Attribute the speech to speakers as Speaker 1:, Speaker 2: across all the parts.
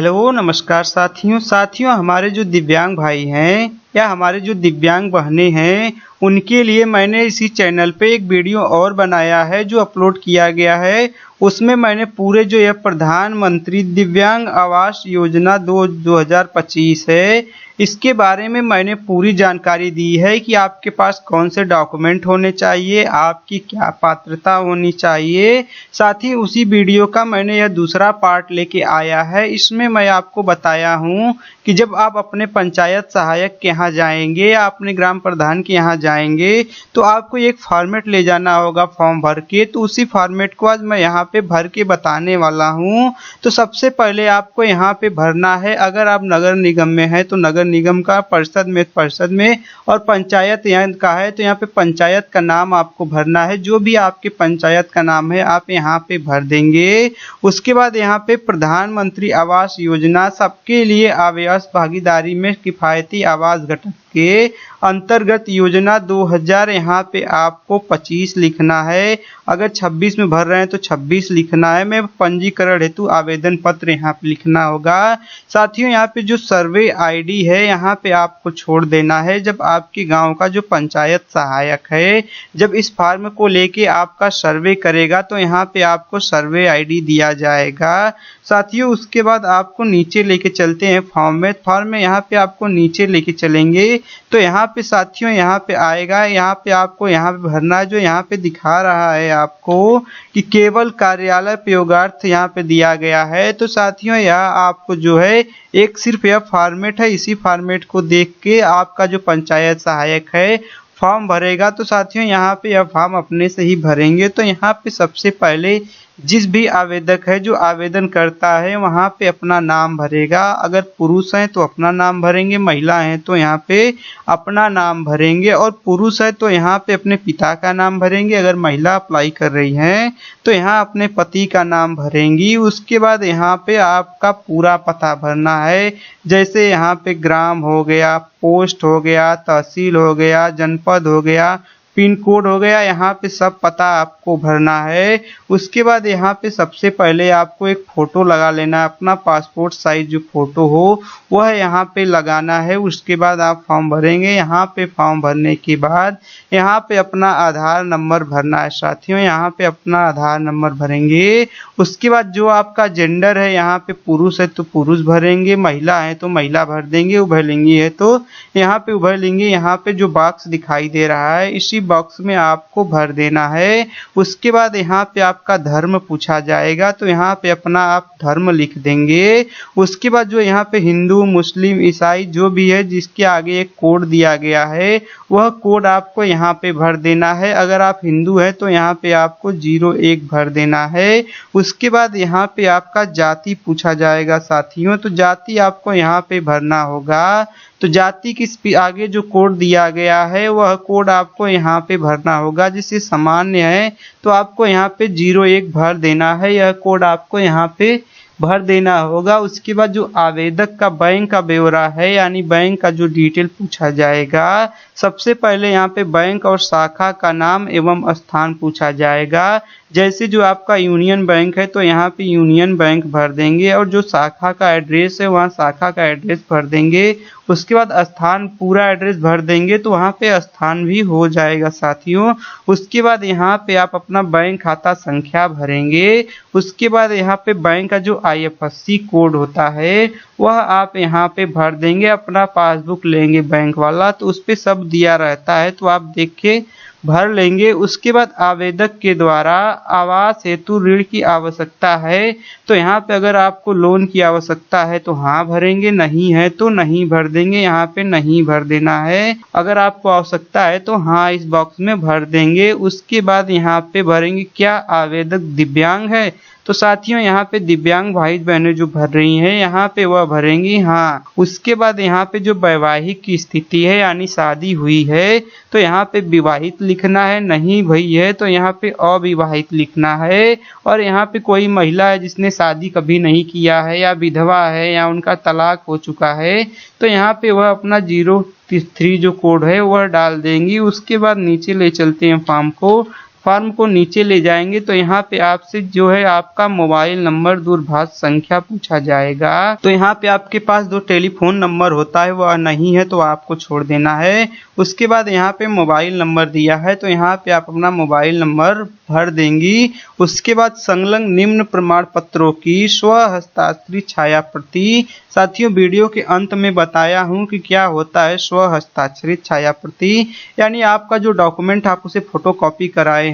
Speaker 1: Hello नमस्कार साथियों हमारे जो दिव्यांग भाई हैं या हमारे जो दिव्यांग बहनें हैं उनके लिए मैंने इसी चैनल पे एक वीडियो और बनाया है जो अपलोड किया गया है। उसमें मैंने पूरे जो यह प्रधानमंत्री दिव्यांग आवास योजना 2025 है इसके बारे में मैंने पूरी जानकारी दी है कि आपके पास कौन से डॉक्यूमेंट होने चाहिए, आपकी क्या पात्रता होनी चाहिए। साथ ही उसी वीडियो का मैंने यह दूसरा पार्ट लेके आया है। इसमें मैं आपको बताया हूँ कि जब आप अपने पंचायत सहायक के यहाँ जाएंगे या अपने ग्राम प्रधान के यहाँ जाएंगे तो आपको एक फॉर्मेट ले जाना होगा फॉर्म भर के। तो उसी फॉर्मेट को आज मैं यहाँ पे भर के बताने वाला हूँ। तो सबसे पहले आपको यहाँ पे भरना है, अगर आप नगर निगम में है तो नगर निगम का, परिषद में और पंचायत यहाँ का है तो यहाँ पे पंचायत का नाम आपको भरना है। जो भी आपके पंचायत का नाम है आप यहाँ पे भर देंगे। उसके बाद यहाँ पे प्रधानमंत्री आवास योजना सबके लिए आवास भागीदारी में किफायती आवास घटक के अंतर्गत योजना 2000 यहाँ पे आपको 25 लिखना है। अगर 26 में भर रहे हैं तो 26 लिखना है। मैं पंजीकरण हेतु आवेदन पत्र यहाँ पे लिखना होगा। साथियों यहाँ पे जो सर्वे आईडी है यहाँ पे आपको छोड़ देना है। जब आपके गांव का जो पंचायत सहायक है जब इस फॉर्म को लेके आपका सर्वे करेगा तो यहाँ पे आपको सर्वे आईडी दिया जाएगा। साथियों उसके बाद आपको नीचे लेके चलते हैं फॉर्म में यहाँ पे आपको नीचे लेके चलेंगे तो यहाँ पे साथियों यहाँ पे आएगा, यहाँ पे आपको यहाँ पे भरना है। जो यहाँ पे दिखा रहा है आपको कि केवल कार्यालय प्रयोगार्थ यहाँ पे दिया गया है। तो साथियों यह आपको जो है एक सिर्फ यह फॉर्मेट है, इसी फॉर्मेट को देख के आपका जो पंचायत सहायक है फॉर्म भरेगा। तो साथियों यहाँ पे यह फॉर्म अपने से ही भरेंगे। तो यहाँ पे सबसे पहले जिस भी आवेदक है जो आवेदन करता है वहाँ पे अपना नाम भरेगा। अगर पुरुष हैं तो अपना नाम भरेंगे, महिला हैं तो यहाँ पे अपना नाम भरेंगे और पुरुष है तो यहाँ पे अपने पिता का नाम भरेंगे। अगर महिला अप्लाई कर रही हैं तो यहाँ अपने पति का नाम भरेंगी। उसके बाद यहाँ पे आपका पूरा पता भरना है, जैसे यहाँ पे ग्राम हो गया, पोस्ट हो गया, तहसील हो गया, जनपद हो गया, पिन कोड हो गया, यहाँ पे सब पता आपको भरना है। उसके बाद यहाँ पे सबसे पहले आपको एक फ़ोटो लगा लेना है, अपना पासपोर्ट साइज जो फ़ोटो हो वह यहाँ पे लगाना है। उसके बाद आप फॉर्म भरेंगे। यहाँ पे फॉर्म भरने के बाद यहाँ पे अपना आधार नंबर भरना है। साथियों यहाँ पे अपना आधार नंबर भरेंगे। उसके बाद जो आपका जेंडर है यहाँ पे पुरुष है तो पुरुष भरेंगे, महिला है तो महिला भर देंगे, उभयलिंगी है तो यहाँ पे उभयलिंगी। यहाँ पे जो बॉक्स दिखाई दे रहा है इसी बॉक्स में आपको भर देना है। उसके बाद यहाँ पे आपका धर्म पूछा जाएगा तो यहाँ पे अपना आप धर्म लिख देंगे। उसके बाद जो यहाँ पे हिंदू, मुस्लिम, ईसाई जो भी है जिसके आगे एक कोड दिया गया है वह कोड आपको यहाँ पे भर देना है। अगर आप हिंदू हैं तो यहाँ पे आपको 01 भर देना है। उसके बाद यहाँ पे आपका जाति पूछा जाएगा। साथियों तो जाति आपको यहाँ पे भरना होगा। तो जाति के आगे जो कोड दिया गया है वह कोड आपको यहाँ पे भरना होगा। जिससे सामान्य है तो आपको यहाँ पे 01 भर देना है, यह कोड आपको यहाँ पे भर देना होगा। उसके बाद जो आवेदक का बैंक का ब्यौरा है यानी बैंक का जो डिटेल पूछा जाएगा, सबसे पहले यहाँ पे बैंक और शाखा का नाम एवं स्थान पूछा जाएगा। जैसे जो आपका यूनियन बैंक है तो यहाँ पे यूनियन बैंक भर देंगे और जो शाखा का एड्रेस है वहाँ शाखा का एड्रेस भर देंगे। उसके बाद स्थान पूरा एड्रेस भर देंगे तो वहाँ पे स्थान भी हो जाएगा। साथियों उसके बाद यहाँ पे आप अपना बैंक खाता संख्या भरेंगे। उसके बाद यहाँ पे बैंक का जो IFSC कोड होता है वह आप यहाँ पे भर देंगे। अपना पासबुक लेंगे बैंक वाला तो उस पे सब दिया रहता है तो आप देख के भर लेंगे। उसके बाद आवेदक के द्वारा आवास हेतु ऋण की आवश्यकता है तो यहाँ पे अगर आपको लोन की आवश्यकता है तो हाँ भरेंगे, नहीं है तो नहीं भर देंगे। यहाँ पे नहीं भर देना है। अगर आपको आवश्यकता है तो हाँ इस बॉक्स में भर देंगे। उसके बाद यहाँ पे भरेंगे क्या आवेदक दिव्यांग है तो साथियों यहाँ पे दिव्यांग भाई बहनें जो भर रही हैं यहाँ पे वह भरेंगी हाँ। उसके बाद यहाँ पे जो वैवाहिक की स्थिति है यानी शादी हुई है तो यहाँ पे विवाहित लिखना है, नहीं भई है तो यहाँ पे अविवाहित लिखना है। और यहाँ पे कोई महिला है जिसने शादी कभी नहीं किया है या विधवा है या उनका तलाक हो चुका है तो यहाँ पे वह अपना 03 जो कोड है वह डाल देंगी। उसके बाद नीचे ले चलते हैं फॉर्म को फॉर्म को नीचे ले जाएंगे तो यहाँ पे आपसे जो है आपका मोबाइल नंबर, दूरभाष संख्या पूछा जाएगा। तो यहाँ पे आपके पास जो टेलीफोन नंबर होता है वह नहीं है तो आपको छोड़ देना है। उसके बाद यहाँ पे मोबाइल नंबर दिया है तो यहाँ पे आप अपना मोबाइल नंबर भर देंगी। उसके बाद संलग्न निम्न प्रमाण पत्रों की स्व हस्ताक्षरित छाया प्रति। साथियों वीडियो के अंत में बताया हूँ कि क्या होता है स्व हस्ताक्षरित छाया प्रति, यानी आपका जो डॉक्यूमेंट आप उसे फोटोकॉपी कराए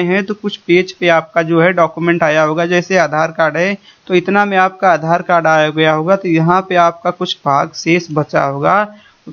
Speaker 1: हैं तो कुछ पेज पे आपका जो है डॉक्यूमेंट आया होगा, जैसे आधार कार्ड है तो इतना में आपका आधार कार्ड आया गया होगा, तो यहाँ पे आपका कुछ भाग शेष बचा होगा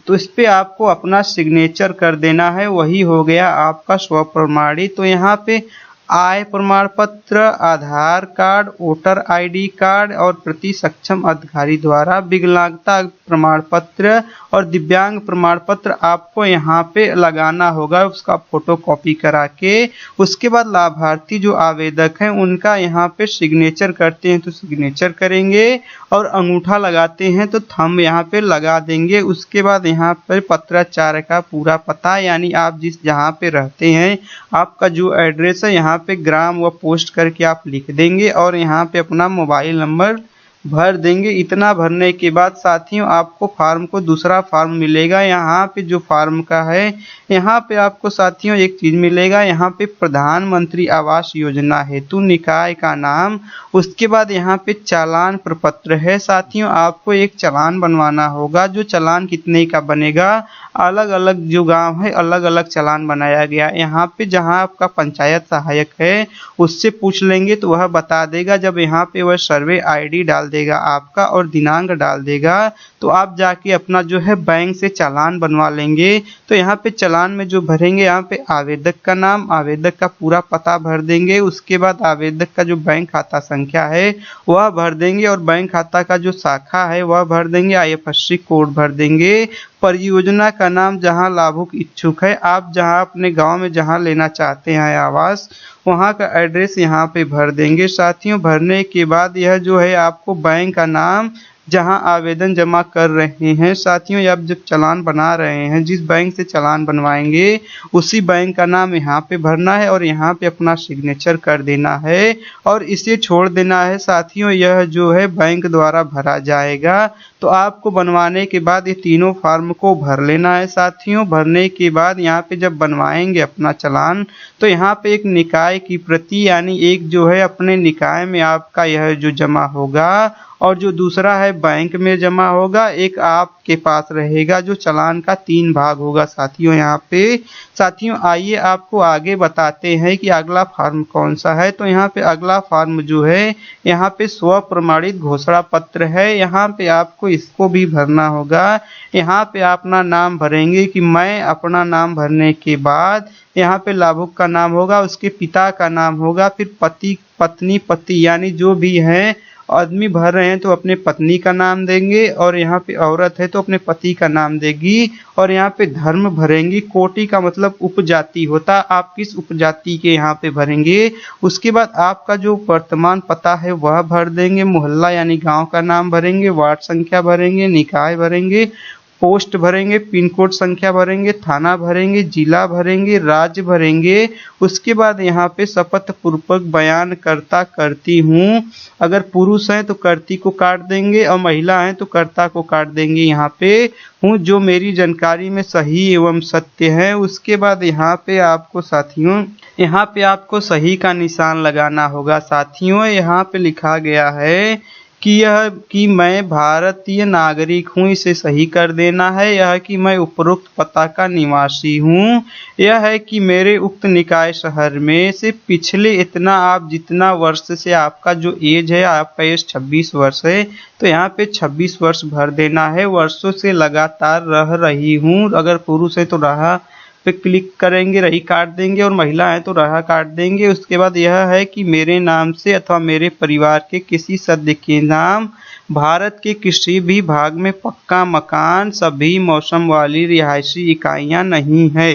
Speaker 1: तो इस पे आपको अपना सिग्नेचर कर देना है, वही हो गया आपका स्व प्रमाणित। तो यहाँ पे आय प्रमाण पत्र, आधार कार्ड, वोटर आईडी कार्ड और प्रति सक्षम अधिकारी द्वारा विकलांगता प्रमाण पत्र और दिव्यांग प्रमाण पत्र आपको यहाँ पे लगाना होगा, उसका फोटोकॉपी करा के। उसके बाद लाभार्थी जो आवेदक हैं उनका यहाँ पे सिग्नेचर करते हैं तो सिग्नेचर करेंगे और अंगूठा लगाते हैं तो थंब यहाँ पे लगा देंगे। उसके बाद यहाँ पर पत्राचार का पूरा पता, यानी आप जिस जहाँ पे रहते हैं आपका जो एड्रेस है यहाँ पे ग्राम व पोस्ट करके आप लिख देंगे और यहाँ पे अपना मोबाइल नंबर भर देंगे। इतना भरने के बाद साथियों आपको फार्म को दूसरा फार्म मिलेगा। यहाँ पे जो फार्म का है यहाँ पे आपको साथियों एक चीज मिलेगा, यहाँ पे प्रधानमंत्री आवास योजना हेतु निकाय का नाम, उसके बाद यहाँ पे चालान प्रपत्र है। साथियों आपको एक चालान बनवाना होगा, जो चालान कितने का बनेगा, अलग अलग जो गांव है अलग अलग चालान बनाया गया। यहाँ पे जहाँ आपका पंचायत सहायक है उससे पूछ लेंगे तो वह बता देगा। जब यहाँ पे वह सर्वे आईडी डाल देगा आपका और दिनांक डाल देगा तो आप जाके अपना जो है बैंक से चालान बनवा लेंगे। तो यहाँ पे चालान में जो भरेंगे यहाँ पे आवेदक का नाम, आवेदक का पूरा पता भर देंगे। उसके बाद आवेदक का जो बैंक खाता संख्या है वह भर देंगे और बैंक खाता का जो शाखा है वह भर देंगे, IFSC कोड भर देंगे। परियोजना का नाम, जहां लाभुक इच्छुक है, आप जहां अपने गांव में जहां लेना चाहते हैं आवास, वहां का एड्रेस यहां पे भर देंगे। साथियों भरने के बाद यह जो है आपको बैंक का नाम जहां आवेदन जमा कर रहे हैं, साथियों आप जब चालान बना रहे हैं जिस बैंक से चालान बनवाएंगे उसी बैंक का नाम यहाँ पे भरना है और यहाँ पे अपना सिग्नेचर कर देना है और इसे छोड़ देना है। साथियों यह जो है बैंक द्वारा भरा जाएगा। तो आपको बनवाने के बाद ये तीनों फॉर्म को भर लेना है। साथियों भरने के बाद यहाँ पे जब बनवाएंगे अपना चालान तो यहाँ पे एक निकाय की प्रति, यानी एक जो है अपने निकाय में आपका यह जो जमा होगा और जो दूसरा है बैंक में जमा होगा, एक आपके पास रहेगा जो चालान का 3 भाग होगा। साथियों आइए आपको आगे बताते हैं कि अगला फॉर्म कौन सा है। तो यहाँ पे अगला फॉर्म जो है यहाँ पे स्व प्रमाणित घोषणा पत्र है, यहाँ पे आपको इसको भी भरना होगा। यहाँ पे अपना नाम भरेंगे कि मैं, अपना नाम भरने के बाद यहाँ पे लाभुक का नाम होगा, उसके पिता का नाम होगा, फिर पति पत्नी पति यानी जो भी है आदमी भर रहे हैं तो अपने पत्नी का नाम देंगे और यहाँ पे औरत है तो अपने पति का नाम देगी और यहाँ पे धर्म भरेंगी। कोटि का मतलब उपजाति होता, आप किस उपजाति के यहाँ पे भरेंगे। उसके बाद आपका जो वर्तमान पता है वह भर देंगे, मोहल्ला यानी गांव का नाम भरेंगे, वार्ड संख्या भरेंगे, निकाय भरेंगे, पोस्ट भरेंगे, पिन कोड संख्या भरेंगे, थाना भरेंगे, जिला भरेंगे, राज्य भरेंगे। उसके बाद यहाँ पे शपथ पूर्वक बयान करता करती हूँ, अगर पुरुष हैं तो करती को काट देंगे और महिला हैं तो कर्ता को काट देंगे। यहाँ पे हूँ जो मेरी जानकारी में सही एवं सत्य है। उसके बाद यहाँ पे आपको साथियों यहाँ पे आपको सही का निशान लगाना होगा। साथियों यहाँ पे लिखा गया है कि मैं भारतीय नागरिक हूँ, इसे सही कर देना है। यह कि मैं उपरोक्त पता का निवासी हूँ। यह है कि मेरे उक्त निकाय शहर में से पिछले इतना, आप जितना वर्ष से आपका जो एज है, आपका एज 26 वर्ष है तो यहाँ पे 26 वर्ष भर देना है। वर्षों से लगातार रह रही हूँ, अगर पुरुष है तो रहा पे क्लिक करेंगे, रही काट देंगे और महिला है तो रहा काट देंगे। उसके बाद यह है कि मेरे नाम से अथवा मेरे परिवार के किसी सदस्य के नाम भारत के किसी भी भाग में पक्का मकान, सभी मौसम वाली रिहायशी इकाइयां नहीं है।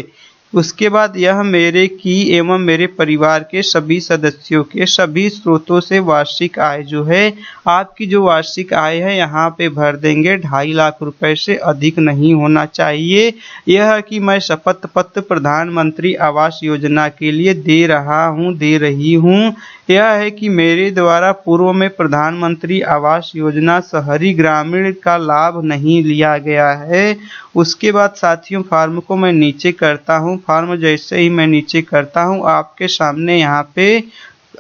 Speaker 1: उसके बाद यह मेरे की एवं मेरे परिवार के सभी सदस्यों के सभी स्रोतों से वार्षिक आय जो है, आपकी जो वार्षिक आय है यहाँ पे भर देंगे। 2.5 लाख रुपए से अधिक नहीं होना चाहिए। यह कि मैं शपथ पत्र प्रधानमंत्री आवास योजना के लिए दे रही हूँ। यह है कि मेरे द्वारा पूर्व में प्रधानमंत्री आवास योजना शहरी ग्रामीण का लाभ नहीं लिया गया है। उसके बाद साथियों फॉर्म को मैं नीचे करता हूँ। फॉर्म जैसे ही मैं नीचे करता हूँ आपके सामने यहाँ पे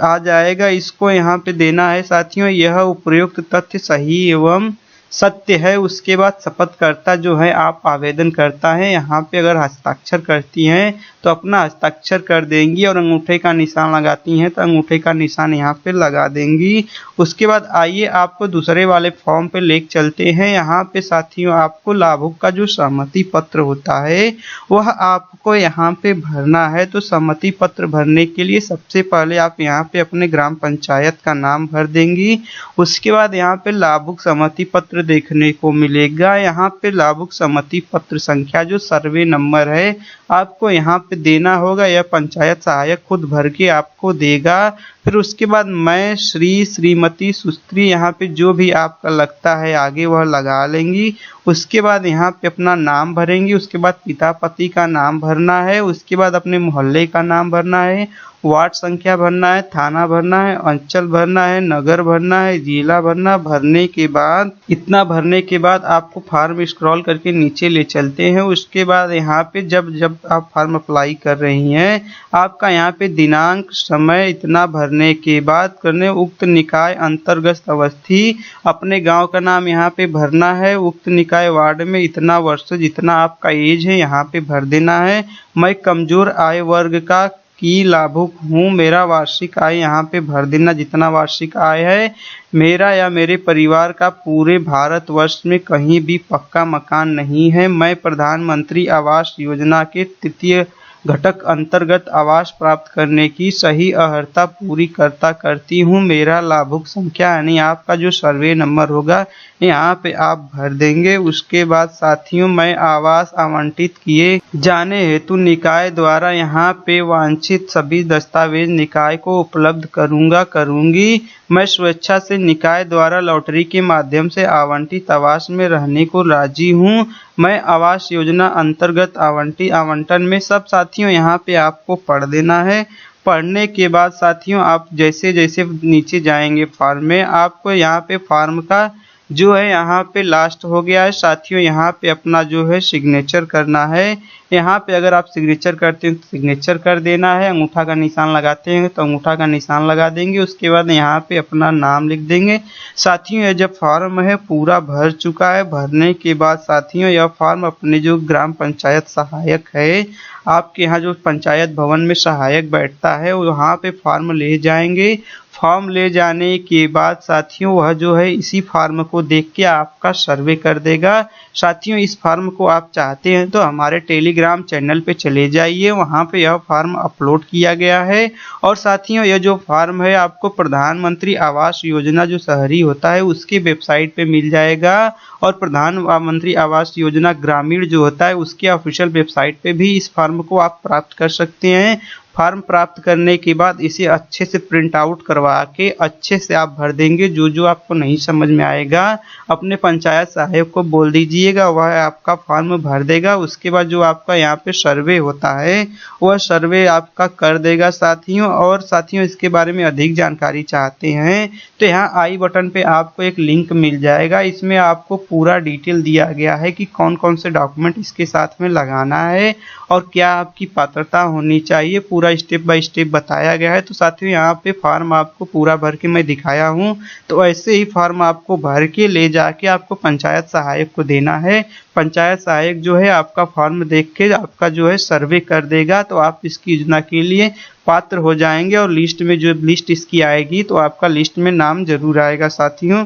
Speaker 1: आ जाएगा। इसको यहाँ पे देना है साथियों, यह उपयुक्त तथ्य सही एवं सत्य है। उसके बाद शपथकर्ता जो है आप आवेदन करता है, यहाँ पे अगर हस्ताक्षर करती हैं तो अपना हस्ताक्षर कर देंगी और अंगूठे का निशान लगाती हैं तो अंगूठे का निशान यहाँ पे लगा देंगी। उसके बाद आइए आपको दूसरे वाले फॉर्म पे लेके चलते हैं। यहाँ पे साथियों आपको लाभुक का जो सहमति पत्र होता है वह आपको यहाँ पे भरना है। तो सहमति पत्र भरने के लिए सबसे पहले आप यहाँ पे अपने ग्राम पंचायत का नाम भर देंगी। उसके बाद यहाँ पे लाभुक सहमति पत्र देखने को मिलेगा। यहाँ पे लाभुक सहमति पत्र संख्या जो सर्वे नंबर है आपको यहाँ पे देना होगा। यह पंचायत सहायक खुद भर के आपको देगा। फिर उसके बाद मैं श्रीमती सुस्त्री यहाँ पे जो भी आपका लगता है आगे वह लगा लेंगी। उसके बाद यहाँ पे अपना नाम भरेंगी। उसके बाद पिता पति का नाम भरना है। उसके बाद अपने मोहल्ले का नाम भरना है, वार्ड संख्या भरना है, थाना भरना है, अंचल भरना है, नगर भरना है, जिला भरना। भरने के बाद इतना भरने के बाद आपको फॉर्म स्क्रॉल करके नीचे ले चलते हैं। उसके बाद यहाँ पे जब आप फॉर्म अप्लाई कर रही हैं आपका यहाँ पे दिनांक समय इतना भरने के बाद करने उक्त निकाय अंतर्गत अवस्थी अपने गांव का नाम यहाँ पे भरना है। उक्त निकाय वार्ड में इतना वर्ष जितना आपका एज है यहाँ पे भर देना है। मैं कमजोर आय वर्ग का की लाभुक हूँ, मेरा वार्षिक आय यहाँ पे भर देना जितना वार्षिक आय है। मेरा या मेरे परिवार का पूरे भारतवर्ष में कहीं भी पक्का मकान नहीं है। मैं प्रधानमंत्री आवास योजना के तृतीय घटक अंतर्गत आवास प्राप्त करने की सही अर्हता पूरी करती हूँ। मेरा लाभुक संख्या यानी आपका जो सर्वे नंबर होगा यहाँ पे आप भर देंगे। उसके बाद साथियों मैं आवास आवंटित किए जाने हेतु निकाय द्वारा यहाँ पे वांछित सभी दस्तावेज निकाय को उपलब्ध करूंगी। मैं स्वेच्छा से निकाय द्वारा लॉटरी के माध्यम से आवंटित आवास में रहने को राजी हूँ। मैं आवास योजना अंतर्गत आवंटन में सब साथियों यहाँ पे आपको पढ़ देना है। पढ़ने के बाद साथियों आप जैसे जैसे नीचे जाएंगे फॉर्म में आपको यहाँ पे फॉर्म का जो है यहाँ पे लास्ट हो गया है साथियों, यहाँ पे अपना जो है सिग्नेचर करना है। यहाँ पे अगर आप सिग्नेचर करते हैं तो सिग्नेचर कर देना है। अंगूठा का निशान लगाते हैं तो अंगूठा का निशान लगा देंगे। उसके बाद यहाँ पे अपना नाम लिख देंगे। साथियों यह जब फॉर्म है पूरा भर चुका है, भरने के बाद साथियों यह फॉर्म अपने जो ग्राम पंचायत सहायक है आपके यहाँ जो पंचायत भवन में सहायक बैठता है वहाँ पे फॉर्म ले जाएंगे। फॉर्म ले जाने के बाद साथियों वह जो है इसी फॉर्म को देख के आपका सर्वे कर देगा। साथियों इस फॉर्म को आप चाहते हैं तो हमारे टेलीग्राम चैनल पे चले जाइए, वहाँ पे यह फॉर्म अपलोड किया गया है। और साथियों यह जो फॉर्म है आपको प्रधानमंत्री आवास योजना जो शहरी होता है उसकी वेबसाइट पे मिल जाएगा और प्रधानमंत्री आवास योजना ग्रामीण जो होता है उसके ऑफिशियल वेबसाइट पे भी इस फॉर्म को आप प्राप्त कर सकते हैं। फॉर्म प्राप्त करने के बाद इसे अच्छे से प्रिंट आउट करवा के अच्छे से आप भर देंगे। जो आपको नहीं समझ में आएगा अपने पंचायत सहायक को बोल दीजिएगा, वह आपका फॉर्म भर देगा। उसके बाद जो आपका यहाँ पे सर्वे होता है वह सर्वे आपका कर देगा साथियों। और साथियों इसके बारे में अधिक जानकारी चाहते हैं तो यहाँ आई बटन पे आपको एक लिंक मिल जाएगा। इसमें आपको पूरा डिटेल दिया गया है कि कौन कौन से डॉक्यूमेंट इसके साथ में लगाना है और क्या आपकी पात्रता होनी चाहिए, पूरा स्टेप बाय स्टेप बताया गया है। तो साथियों यहाँ पे फॉर्म आपको पूरा भर के मैं दिखाया हूँ, तो ऐसे ही फॉर्म आपको भर के ले जाके आपको पंचायत सहायक को देना है। पंचायत सहायक जो है आपका फॉर्म देख के आपका जो है सर्वे कर देगा, तो आप इसकी योजना के लिए पात्र हो जाएंगे और लिस्ट में जो लिस्ट इसकी आएगी तो आपका लिस्ट में नाम जरूर आएगा साथियों।